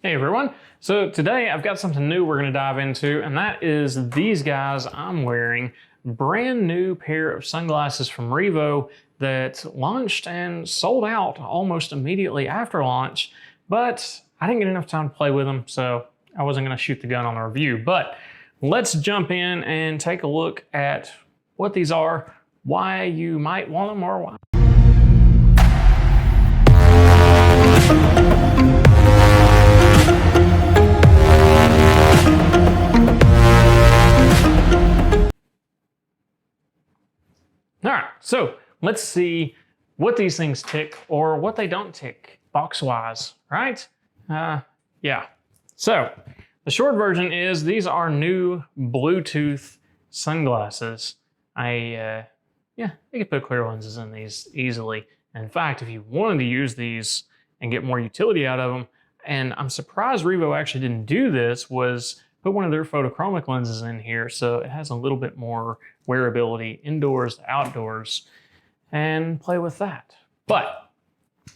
Hey everyone, so today I've got something new we're going to dive into, and that is these guys I'm wearing. Brand new pair of sunglasses from Revo that launched and sold out almost immediately after launch, but I didn't get enough time to play with them, so I wasn't going to shoot the gun on the review. But let's jump in and take a look at what these are, why you might want them, or why. All right, so let's see what these things tick or what they don't tick box-wise, right? Yeah. So the short version is these are new Bluetooth sunglasses. You can put clear lenses in these easily. In fact, if you wanted to use these and get more utility out of them, and I'm surprised Revo actually didn't do this, was put one of their photochromic lenses in here so it has a little bit more wearability indoors, outdoors, and play with that. But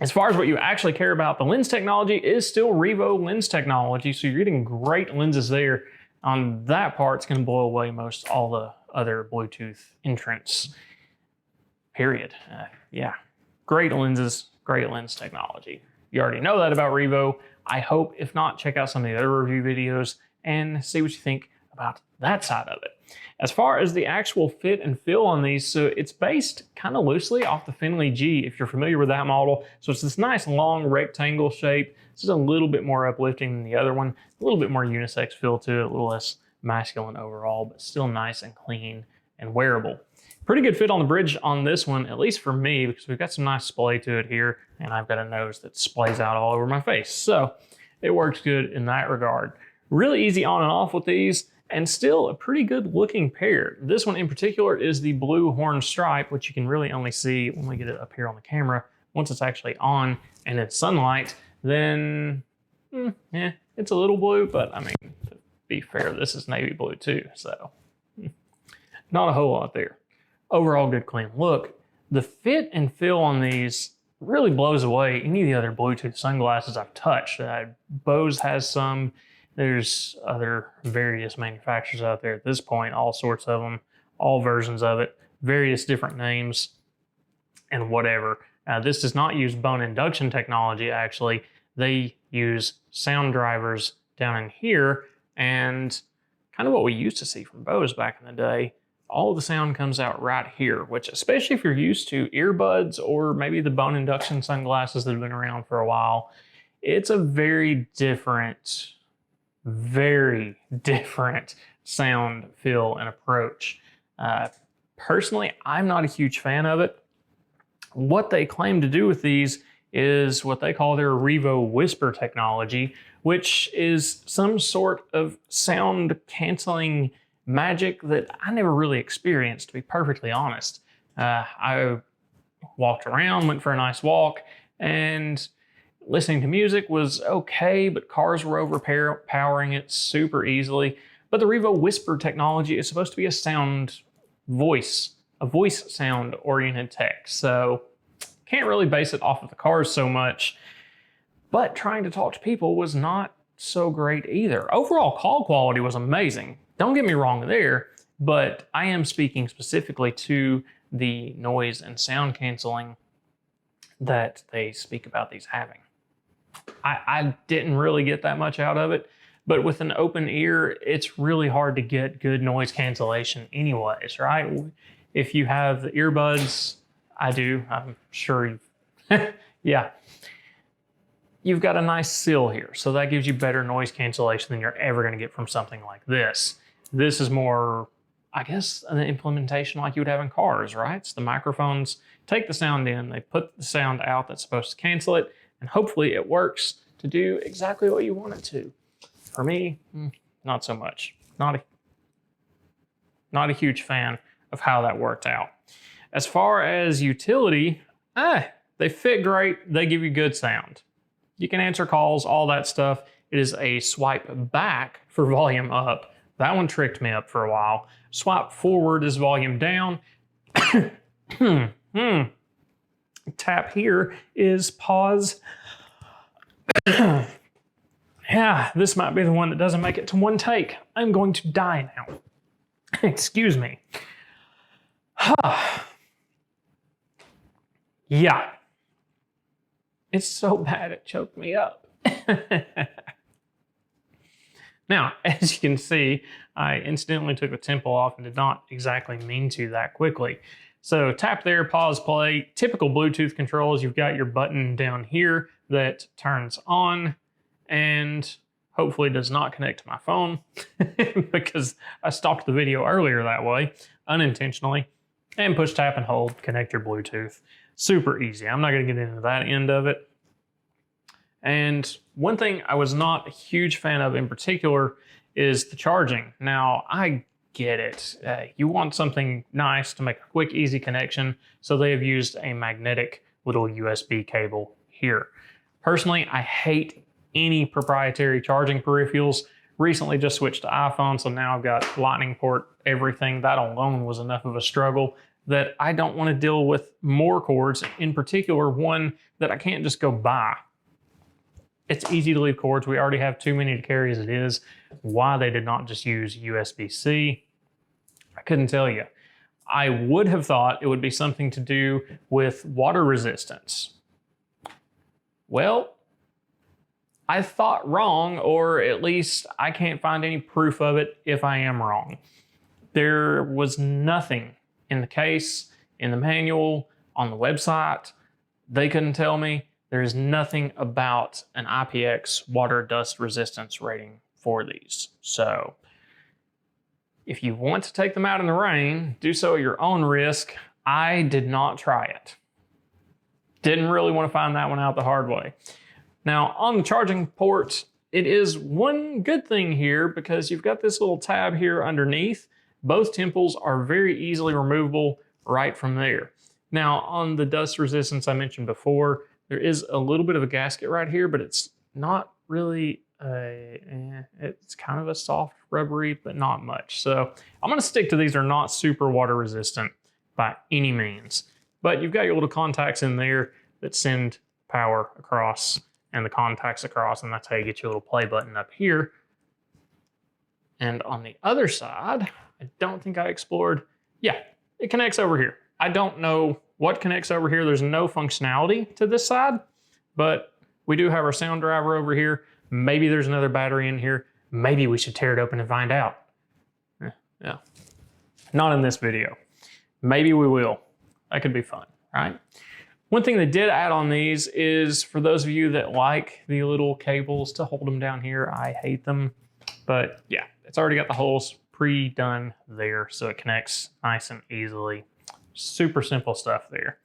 as far as what you actually care about, the lens technology is still Revo lens technology, so you're getting great lenses there. On that part, it's going to blow away most all the other Bluetooth entrants, period. Yeah, great lenses, great lens technology. You already know that about Revo. I hope, if not, check out some of the other review videos and see what you think about that side of it. As far as the actual fit and feel on these, so it's based kind of loosely off the Finley G, if you're familiar with that model. So it's this nice long rectangle shape. This is a little bit more uplifting than the other one, a little bit more unisex feel to it, a little less masculine overall, but still nice and clean and wearable. Pretty good fit on the bridge on this one, at least for me, because we've got some nice splay to it here, and I've got a nose that splays out all over my face. So it works good in that regard. Really easy on and off with these, and still a pretty good looking pair. This one in particular is the blue horn stripe, which you can really only see when we get it up here on the camera. Once it's actually on and it's sunlight, then it's a little blue, but I mean, to be fair, this is navy blue too, so not a whole lot there. Overall, good clean look. The fit and feel on these really blows away any of the other Bluetooth sunglasses I've touched. Bose has some. There's other various manufacturers out there at this point, all sorts of them, all versions of it, various different names and whatever. This does not use bone induction technology, actually. They use sound drivers down in here, and kind of what we used to see from Bose back in the day. All the sound comes out right here, which, especially if you're used to earbuds or maybe the bone induction sunglasses that have been around for a while, it's a very different sound, feel, and approach. Personally, I'm not a huge fan of it. What they claim to do with these is what they call their Revo Whisper technology, which is some sort of sound canceling magic that I never really experienced, to be perfectly honest. I walked around, went for a nice walk, and listening to music was okay, but cars were overpowering it super easily. But the Revo Whisper technology is supposed to be a voice sound oriented tech. So can't really base it off of the cars so much, but trying to talk to people was not so great either. Overall call quality was amazing. Don't get me wrong there, but I am speaking specifically to the noise and sound canceling that they speak about these having. I didn't really get that much out of it, but with an open ear, it's really hard to get good noise cancellation anyways, right? If you have the earbuds, I do, I'm sure yeah. You've got a nice seal here, so that gives you better noise cancellation than you're ever gonna get from something like this. This is more, I guess, an implementation like you would have in cars, right? It's the microphones take the sound in, they put the sound out that's supposed to cancel it, and hopefully it works to do exactly what you want it to. For me, not so much. Not a huge fan of how that worked out. As far as utility, they fit great, they give you good sound. You can answer calls, all that stuff. It is a swipe back for volume up. That one tricked me up for a while. Swipe forward is volume down. Tap here is pause. Yeah, this might be the one that doesn't make it to one take. I'm going to die now. Excuse me. Yeah. It's so bad it choked me up. Now, as you can see, I incidentally took the tempo off and did not exactly mean to that quickly. So tap there, pause, play. Typical Bluetooth controls, you've got your button down here that turns on and hopefully does not connect to my phone because I stopped the video earlier that way, unintentionally. And push, tap, and hold, connect your Bluetooth. Super easy. I'm not gonna get into that end of it. And one thing I was not a huge fan of in particular is the charging. Now, I get it. You want something nice to make a quick, easy connection, so they have used a magnetic little USB cable here. Personally, I hate any proprietary charging peripherals. Recently just switched to iPhone, so now I've got lightning port, everything. That alone was enough of a struggle that I don't want to deal with more cords, in particular one that I can't just go buy. It's easy to leave cords. We already have too many to carry as it is. Why they did not just use USB-C, I couldn't tell you. I would have thought it would be something to do with water resistance. Well, I thought wrong, or at least I can't find any proof of it if I am wrong. There was nothing in the case, in the manual, on the website. They couldn't tell me. There's nothing about an IPX water dust resistance rating for these. So if you want to take them out in the rain, do so at your own risk. I did not try it. Didn't really want to find that one out the hard way. Now on the charging port, it is one good thing here because you've got this little tab here underneath. Both temples are very easily removable right from there. Now on the dust resistance I mentioned before, there is a little bit of a gasket right here, but it's not really it's kind of a soft rubbery, but not much. So I'm gonna stick to these are not super water resistant by any means. But you've got your little contacts in there that send power across and the contacts across, and that's how you get your little play button up here. And on the other side, I don't think I explored. Yeah, it connects over here. I don't know what connects over here. There's no functionality to this side, but we do have our sound driver over here. Maybe there's another battery in here. Maybe we should tear it open and find out. Yeah, not in this video. Maybe we will. That could be fun, right? One thing they did add on these is for those of you that like the little cables to hold them down here, I hate them, but yeah, it's already got the holes pre-done there, so it connects nice and easily. Super simple stuff there.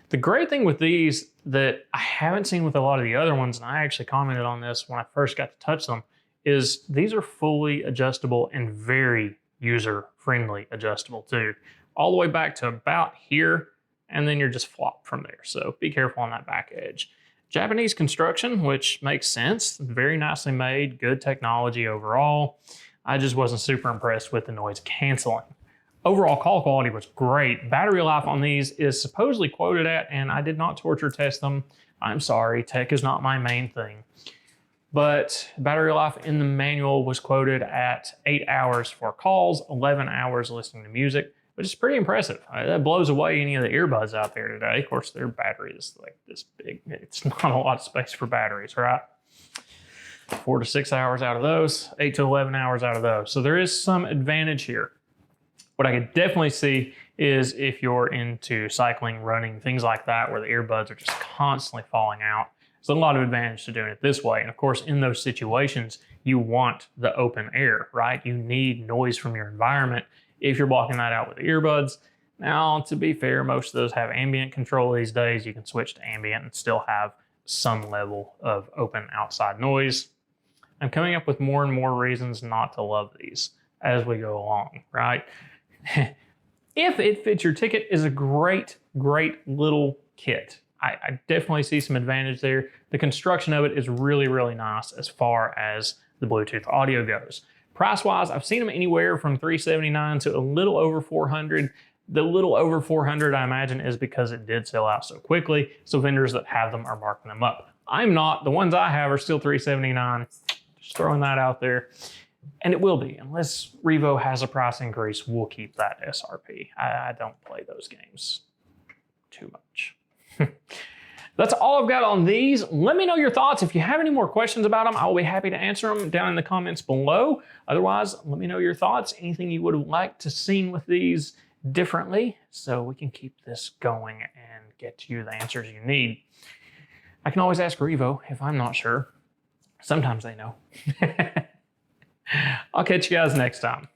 The great thing with these that I haven't seen with a lot of the other ones, and I actually commented on this when I first got to touch them, is these are fully adjustable and very user-friendly adjustable too. All the way back to about here, and then you're just flopped from there. So be careful on that back edge. Japanese construction, which makes sense. Very nicely made, good technology overall. I just wasn't super impressed with the noise canceling. Overall call quality was great. Battery life on these is supposedly quoted at, and I did not torture test them. I'm sorry, tech is not my main thing. But battery life in the manual was quoted at 8 hours for calls, 11 hours listening to music, which is pretty impressive. That blows away any of the earbuds out there today. Of course, their battery is like this big. It's not a lot of space for batteries, right? 4 to 6 hours out of those, 8 to 11 hours out of those. So there is some advantage here. What I could definitely see is if you're into cycling, running, things like that, where the earbuds are just constantly falling out. There's a lot of advantage to doing it this way. And of course, in those situations, you want the open air, right? You need noise from your environment if you're blocking that out with the earbuds. Now, to be fair, most of those have ambient control these days. You can switch to ambient and still have some level of open outside noise. I'm coming up with more and more reasons not to love these as we go along, right? If it fits your ticket, is a great, great little kit. I definitely see some advantage there. The construction of it is really, really nice as far as the Bluetooth audio goes. Price-wise, I've seen them anywhere from $379 to a little over $400. The little over $400, I imagine, is because it did sell out so quickly, so vendors that have them are marking them up. I'm not. The ones I have are still $379. Just throwing that out there. And it will be, unless Revo has a price increase, we'll keep that SRP. I don't play those games too much. That's all I've got on these. Let me know your thoughts. If you have any more questions about them, I'll be happy to answer them down in the comments below. Otherwise, let me know your thoughts. Anything you would like to see with these differently so we can keep this going and get you the answers you need. I can always ask Revo if I'm not sure. Sometimes they know. I'll catch you guys next time.